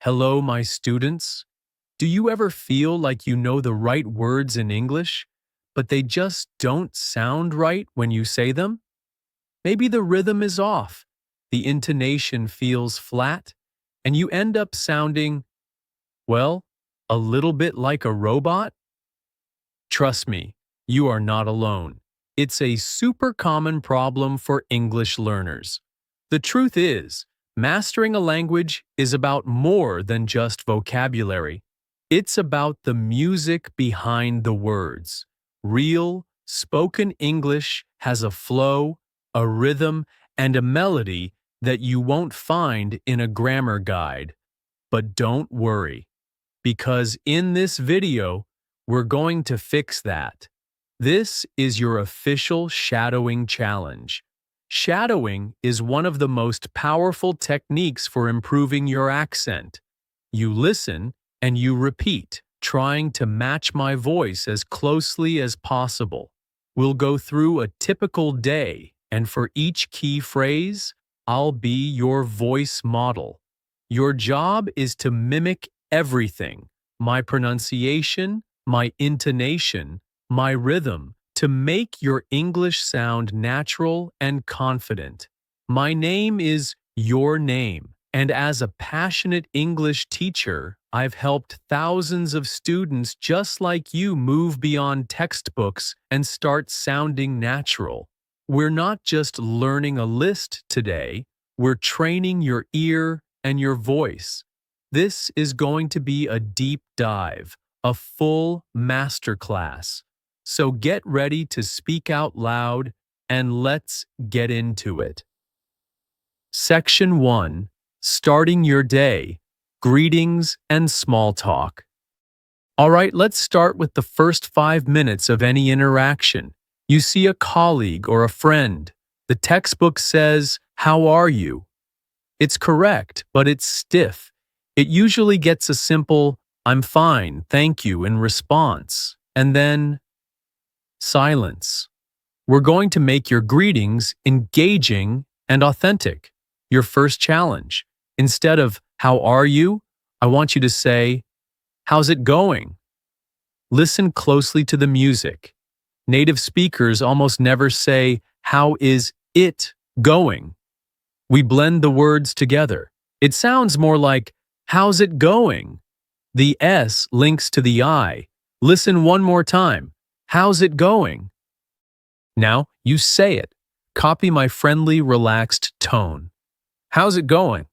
Hello, my students. Do you ever feel like you know the right words in English, but they just don't sound right when you say them? Maybe the rhythm is off, the intonation feels flat, and you end up sounding, well, a little bit like a robot? Trust me, you are not alone. It's a super common problem for English learners. The truth is, mastering a language is about more than just vocabulary. It's about the music behind the words. Real, spoken English has a flow, a rhythm, and a melody that you won't find in a grammar guide. But don't worry, because in this video, we're going to fix that. This is your official shadowing challenge. Shadowing is one of the most powerful techniques for improving your accent. You listen and you repeat, trying to match my voice as closely as possible. We'll go through a typical day, and for each key phrase, I'll be your voice model. Your job is to mimic everything: my pronunciation, my intonation, my rhythm, to make your English sound natural and confident. My name is your name, and as a passionate English teacher, I've helped thousands of students just like you move beyond textbooks and start sounding natural. We're not just learning a list today, we're training your ear and your voice. This is going to be a deep dive, a full masterclass. So get ready to speak out loud and let's get into it. Section 1. Starting your day. Greetings and small talk. All right, let's start with the first 5 minutes of any interaction. You see a colleague or a friend. The textbook says, "How are you?" It's correct, but it's stiff. It usually gets a simple, "I'm fine, thank you," in response. And then, silence. We're going to make your greetings engaging and authentic. Your first challenge. Instead of, "How are you?" I want you to say, "How's it going?" Listen closely to the music. Native speakers almost never say, "How is it going?" We blend the words together. It sounds more like, "How's it going?" The S links to the I. Listen one more time. "How's it going?" Now, you say it. Copy my friendly, relaxed tone. "How's it going?"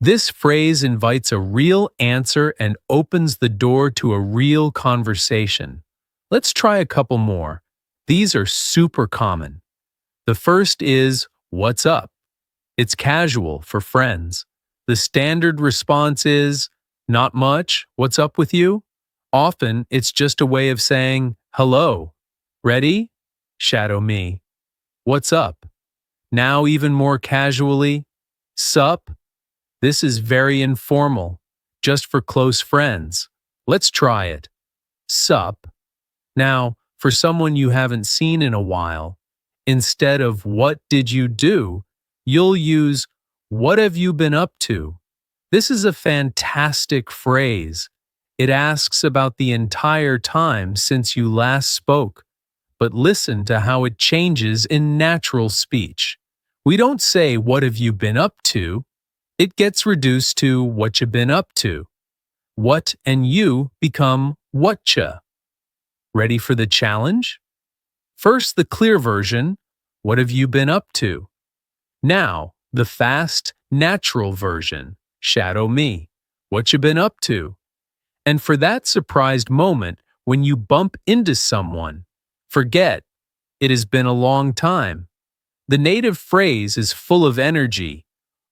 This phrase invites a real answer and opens the door to a real conversation. Let's try a couple more. These are super common. The first is, "What's up?" It's casual for friends. The standard response is, "Not much, what's up with you?" Often, it's just a way of saying, "Hello." Ready? Shadow me. "What's up?" Now even more casually, "Sup?" This is very informal, just for close friends. Let's try it. "Sup?" Now, for someone you haven't seen in a while, instead of "What did you do?" you'll use "What have you been up to?" This is a fantastic phrase. It asks about the entire time since you last spoke. But listen to how it changes in natural speech. We don't say, "What have you been up to?" It gets reduced to "What you been up to?" What and you become whatcha. Ready for the challenge? First, the clear version, "What have you been up to?" Now, the fast, natural version, shadow me. "What you been up to?" And for that surprised moment when you bump into someone, forget, "It has been a long time." The native phrase is full of energy.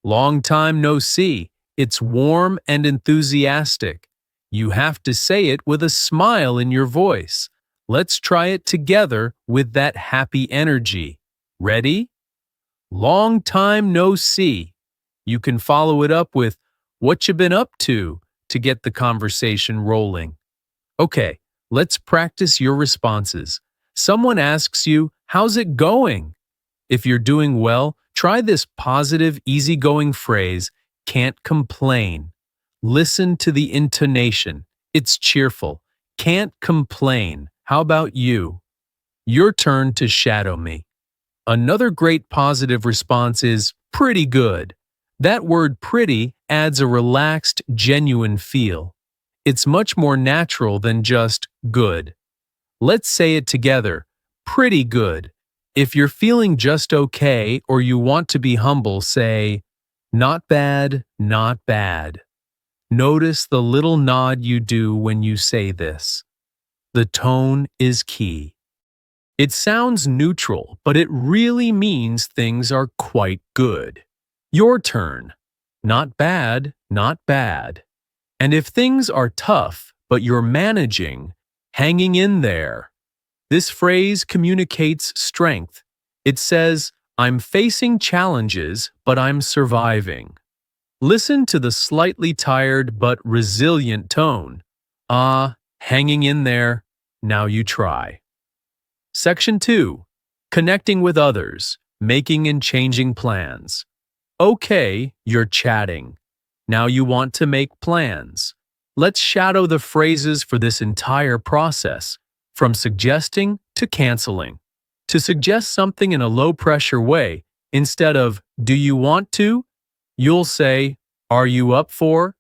"Long time no see." It's warm and enthusiastic. You have to say it with a smile in your voice. Let's try it together with that happy energy. Ready? Long time no see. You can follow it up with, "What you been up to?" to get the conversation rolling. Okay, let's practice your responses. Someone asks you, "How's it going?" If you're doing well, try this positive, easygoing phrase, "Can't complain." Listen to the intonation. It's cheerful. Can't complain. How about you? Your turn to shadow me. Another great positive response is pretty good. That word pretty adds a relaxed, genuine feel. It's much more natural than just good. Let's say it together. Pretty good. If you're feeling just okay or you want to be humble, say, not bad, not bad. Notice the little nod you do when you say this. The tone is key. It sounds neutral, but it really means things are quite good. Your turn. Not bad, not bad. And if things are tough, but you're managing, hanging in there. This phrase communicates strength. It says, I'm facing challenges, but I'm surviving. Listen to the slightly tired but resilient tone. Hanging in there. Now you try. Section 2. Connecting with others, making and changing plans. Okay, you're chatting. Now you want to make plans. Let's shadow the phrases for this entire process, from suggesting to canceling. To suggest something in a low-pressure way, instead of, do you want to? You'll say, are you up for?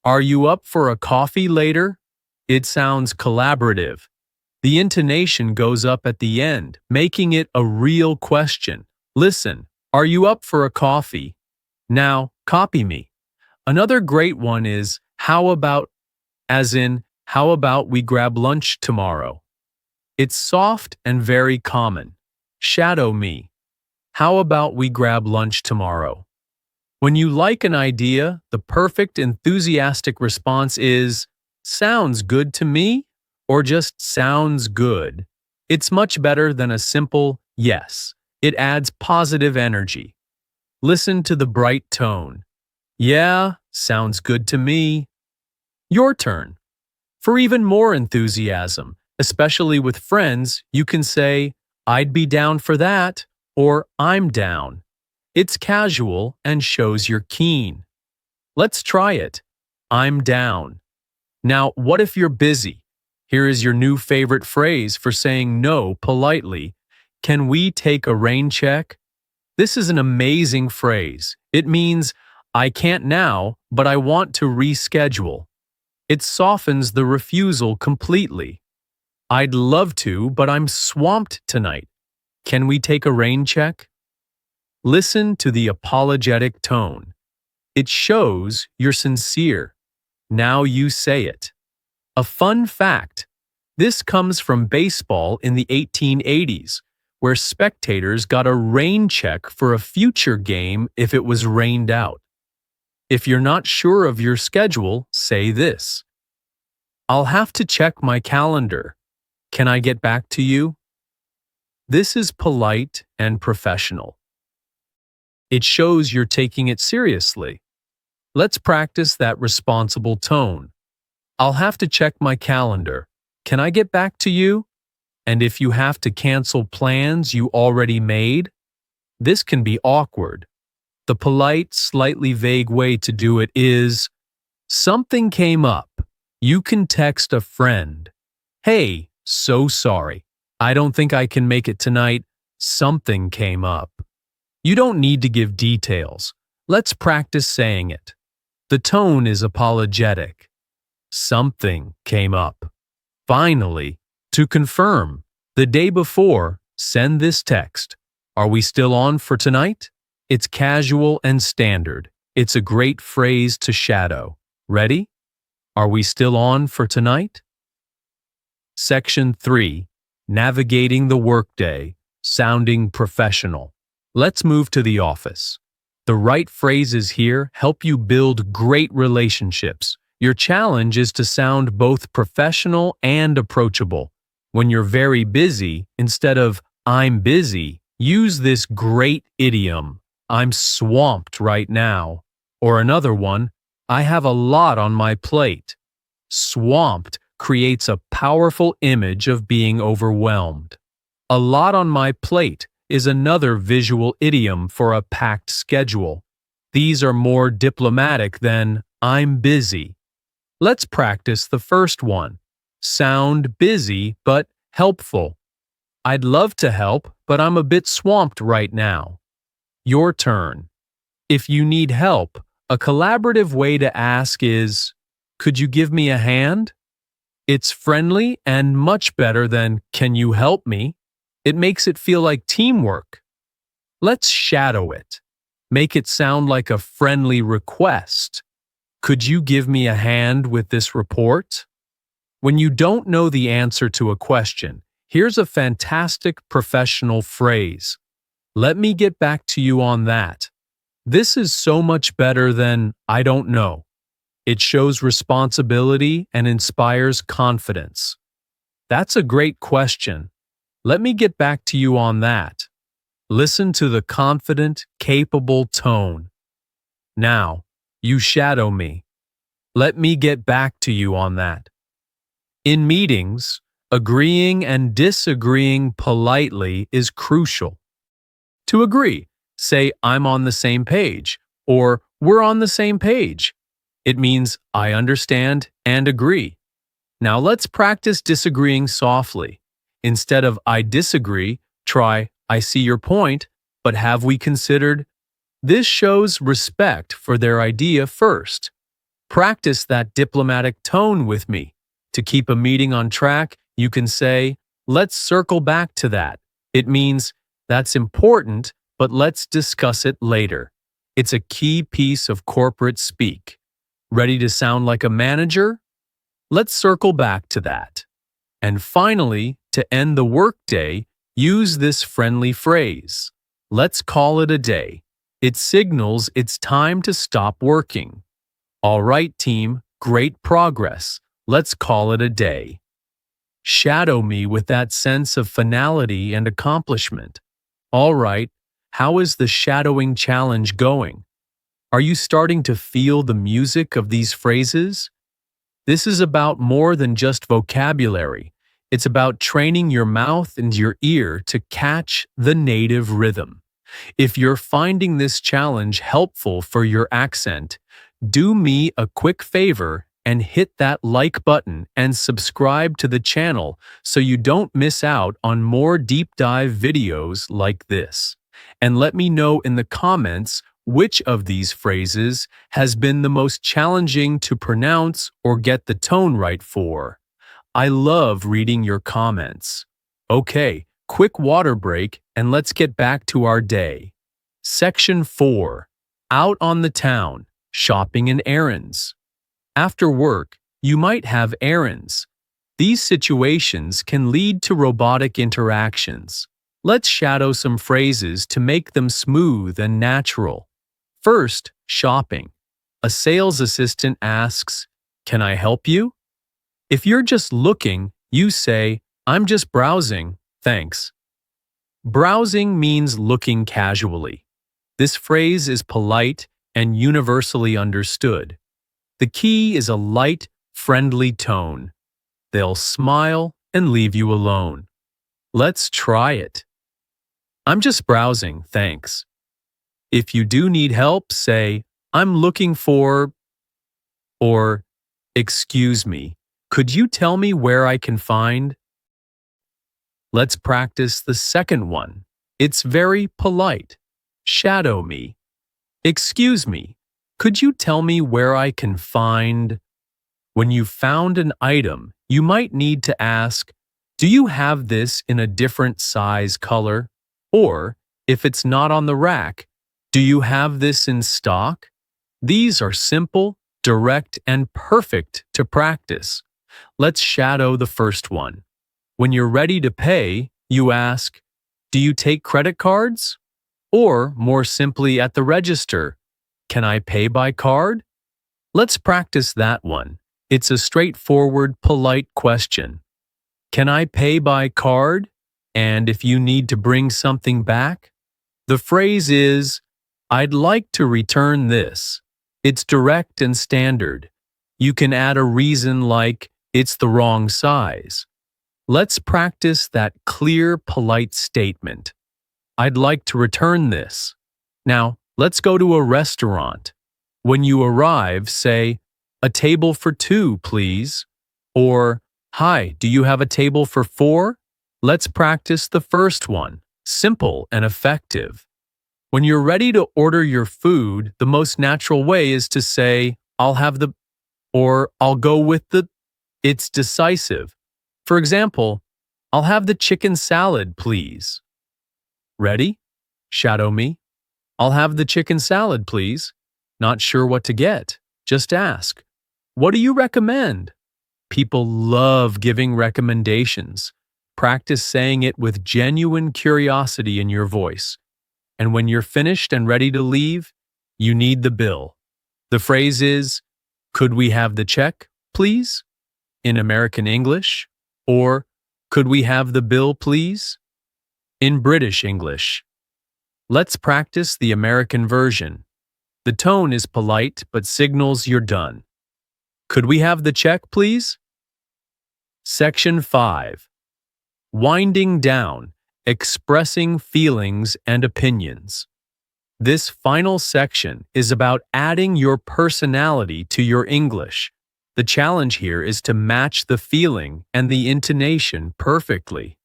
Are you up for a coffee later? It sounds collaborative. The intonation goes up at the end, making it a real question. Listen, are you up for a coffee? Now, copy me. Another great one is, how about, as in, how about we grab lunch tomorrow? It's soft and very common. Shadow me. How about we grab lunch tomorrow? When you like an idea, the perfect enthusiastic response is, sounds good to me, or just sounds good. It's much better than a simple yes. It adds positive energy. Listen to the bright tone. Yeah, sounds good to me. Your turn. For even more enthusiasm, especially with friends, you can say, I'd be down for that, or I'm down. It's casual and shows you're keen. Let's try it. I'm down. Now, what if you're busy? Here is your new favorite phrase for saying no politely. Can we take a rain check? This is an amazing phrase. It means, I can't now, but I want to reschedule. It softens the refusal completely. I'd love to, but I'm swamped tonight. Can we take a rain check? Listen to the apologetic tone. It shows you're sincere. Now you say it. A fun fact. This comes from baseball in the 1880s, where spectators got a rain check for a future game if it was rained out. If you're not sure of your schedule, say this. I'll have to check my calendar. Can I get back to you? This is polite and professional. It shows you're taking it seriously. Let's practice that responsible tone. I'll have to check my calendar. Can I get back to you? And if you have to cancel plans you already made, this can be awkward. The polite, slightly vague way to do it is, something came up. You can text a friend. Hey, so sorry. I don't think I can make it tonight. Something came up. You don't need to give details. Let's practice saying it. The tone is apologetic. Something came up. Finally, to confirm, the day before, send this text. Are we still on for tonight? It's casual and standard. It's a great phrase to shadow. Ready? Are we still on for tonight? Section 3. Navigating the workday, sounding professional. Let's move to the office. The right phrases here help you build great relationships. Your challenge is to sound both professional and approachable. When you're very busy, instead of I'm busy, use this great idiom, I'm swamped right now. Or another one, I have a lot on my plate. Swamped creates a powerful image of being overwhelmed. A lot on my plate is another visual idiom for a packed schedule. These are more diplomatic than I'm busy. Let's practice the first one. Sound busy but helpful. I'd love to help, but I'm a bit swamped right now. Your turn. If you need help, a collaborative way to ask is, could you give me a hand? It's friendly and much better than, can you help me? It makes it feel like teamwork. Let's shadow it. Make it sound like a friendly request. Could you give me a hand with this report? When you don't know the answer to a question, here's a fantastic professional phrase. Let me get back to you on that. This is so much better than, I don't know. It shows responsibility and inspires confidence. That's a great question. Let me get back to you on that. Listen to the confident, capable tone. Now, you shadow me. Let me get back to you on that. In meetings, agreeing and disagreeing politely is crucial. To agree, say I'm on the same page, or we're on the same page. It means I understand and agree. Now let's practice disagreeing softly. Instead of I disagree, try I see your point, but have we considered? This shows respect for their idea first. Practice that diplomatic tone with me. To keep a meeting on track, you can say, let's circle back to that. It means, that's important, but let's discuss it later. It's a key piece of corporate speak. Ready to sound like a manager? Let's circle back to that. And finally, to end the workday, use this friendly phrase. Let's call it a day. It signals it's time to stop working. All right, team, great progress. Let's call it a day. Shadow me with that sense of finality and accomplishment. All right, how is the shadowing challenge going? Are you starting to feel the music of these phrases? This is about more than just vocabulary. It's about training your mouth and your ear to catch the native rhythm. If you're finding this challenge helpful for your accent, do me a quick favor and hit that like button and subscribe to the channel so you don't miss out on more deep dive videos like this. And let me know in the comments which of these phrases has been the most challenging to pronounce or get the tone right for. I love reading your comments. Okay, quick water break and let's get back to our day. Section 4. Out on the town, shopping and errands. After work, you might have errands. These situations can lead to robotic interactions. Let's shadow some phrases to make them smooth and natural. First, shopping. A sales assistant asks, "Can I help you?" If you're just looking, you say, "I'm just browsing, thanks." Browsing means looking casually. This phrase is polite and universally understood. The key is a light, friendly tone. They'll smile and leave you alone. Let's try it. "I'm just browsing, thanks." If you do need help, say, "I'm looking for," or, "Excuse me, could you tell me where I can find?" Let's practice the second one. It's very polite. Shadow me. "Excuse me, could you tell me where I can find?" When you've found an item, you might need to ask, "Do you have this in a different size color?" Or, if it's not on the rack, "Do you have this in stock?" These are simple, direct, and perfect to practice. Let's shadow the first one. When you're ready to pay, you ask, "Do you take credit cards?" Or, more simply at the register, "Can I pay by card?" Let's practice that one. It's a straightforward, polite question. "Can I pay by card?" And if you need to bring something back, the phrase is, "I'd like to return this." It's direct and standard. You can add a reason like, "It's the wrong size." Let's practice that clear, polite statement. "I'd like to return this." Now, let's go to a restaurant. When you arrive, say, "A table for two, please." Or, "Hi, do you have a table for four?" Let's practice the first one. Simple and effective. When you're ready to order your food, the most natural way is to say, "I'll have the," or "I'll go with the." It's decisive. For example, "I'll have the chicken salad, please." Ready? Shadow me. "I'll have the chicken salad, please." Not sure what to get? Just ask. "What do you recommend?" People love giving recommendations. Practice saying it with genuine curiosity in your voice. And when you're finished and ready to leave, you need the bill. The phrase is, "Could we have the check, please?" in American English, or "Could we have the bill, please?" in British English. Let's practice the American version. The tone is polite but signals you're done. "Could we have the check, please?" Section 5. Winding down, expressing feelings and opinions. This final section is about adding your personality to your English. The challenge here is to match the feeling and the intonation perfectly.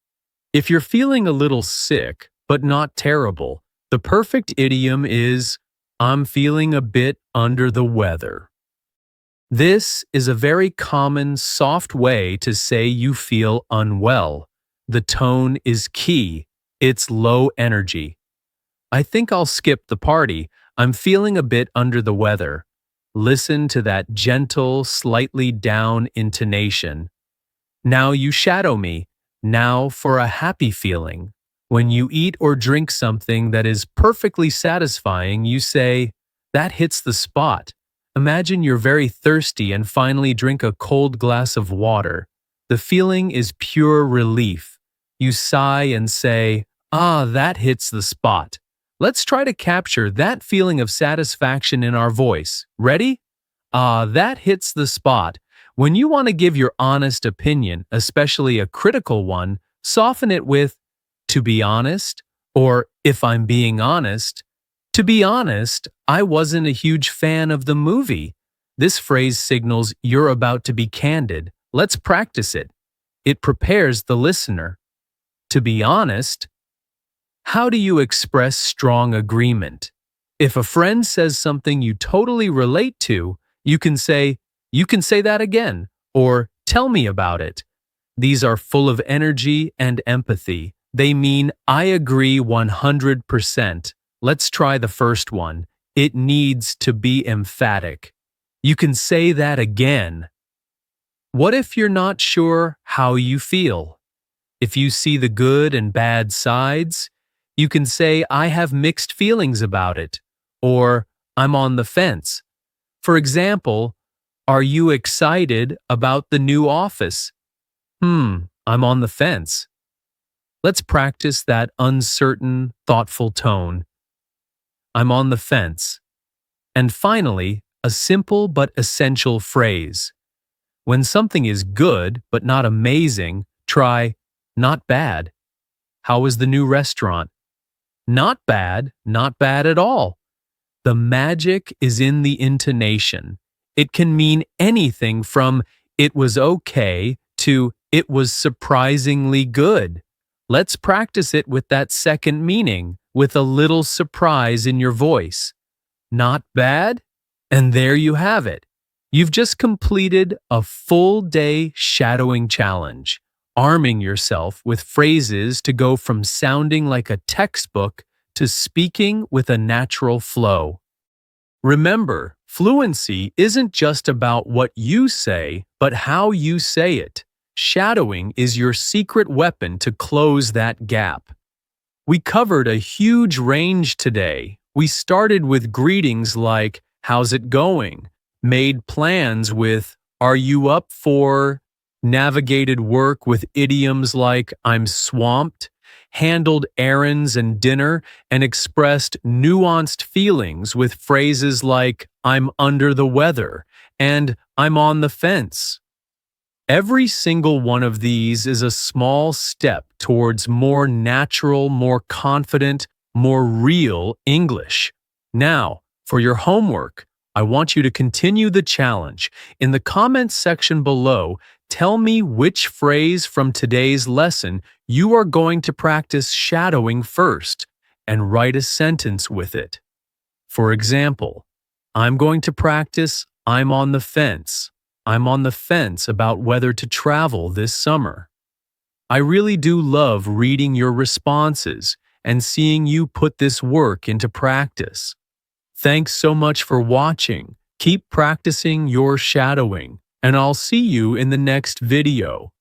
If you're feeling a little sick, but not terrible, the perfect idiom is, "I'm feeling a bit under the weather." This is a very common, soft way to say you feel unwell. The tone is key. It's low energy. "I think I'll skip the party. I'm feeling a bit under the weather." Listen to that gentle, slightly down intonation. Now you shadow me. Now for a happy feeling. When you eat or drink something that is perfectly satisfying, you say, "That hits the spot." Imagine you're very thirsty and finally drink a cold glass of water. The feeling is pure relief. You sigh and say, "Ah, that hits the spot." Let's try to capture that feeling of satisfaction in our voice. Ready? "Ah, that hits the spot." When you want to give your honest opinion, especially a critical one, soften it with, "To be honest," or "If I'm being honest." "To be honest, I wasn't a huge fan of the movie." This phrase signals you're about to be candid. Let's practice it. It prepares the listener. To be honest. How do you express strong agreement? If a friend says something you totally relate to, you can say, "You can say that again," or "Tell me about it." These are full of energy and empathy. They mean, "I agree 100%. Let's try the first one. It needs to be emphatic. You can say that again. What if you're not sure how you feel? If you see the good and bad sides, you can say, "I have mixed feelings about it," or "I'm on the fence." For example, "Are you excited about the new office?" I'm on the fence. Let's practice that uncertain, thoughtful tone. I'm on the fence. And finally, a simple but essential phrase. When something is good but not amazing, try "not bad." How was the new restaurant? Not bad at all. The magic is in the intonation. It can mean anything from "it was okay" to "it was surprisingly good." Let's practice it with that second meaning, with a little surprise in your voice. Not bad? And there you have it. You've just completed a full day shadowing challenge, arming yourself with phrases to go from sounding like a textbook to speaking with a natural flow. Remember, fluency isn't just about what you say, but how you say it. Shadowing is your secret weapon to close that gap. We covered a huge range today. We started with greetings like, "How's it going?" Made plans with, "Are you up for?" Navigated work with idioms like, "I'm swamped." Handled errands and dinner, and expressed nuanced feelings with phrases like, "I'm under the weather," and "I'm on the fence." Every single one of these is a small step towards more natural, more confident, more real English. Now, for your homework, I want you to continue the challenge. In the comments section below, tell me which phrase from today's lesson you are going to practice shadowing first and write a sentence with it. For example, I'm going to practice I'm on the fence. I'm on the fence about whether to travel this summer. I really do love reading your responses and seeing you put this work into practice. Thanks so much for watching. Keep practicing your shadowing, and I'll see you in the next video.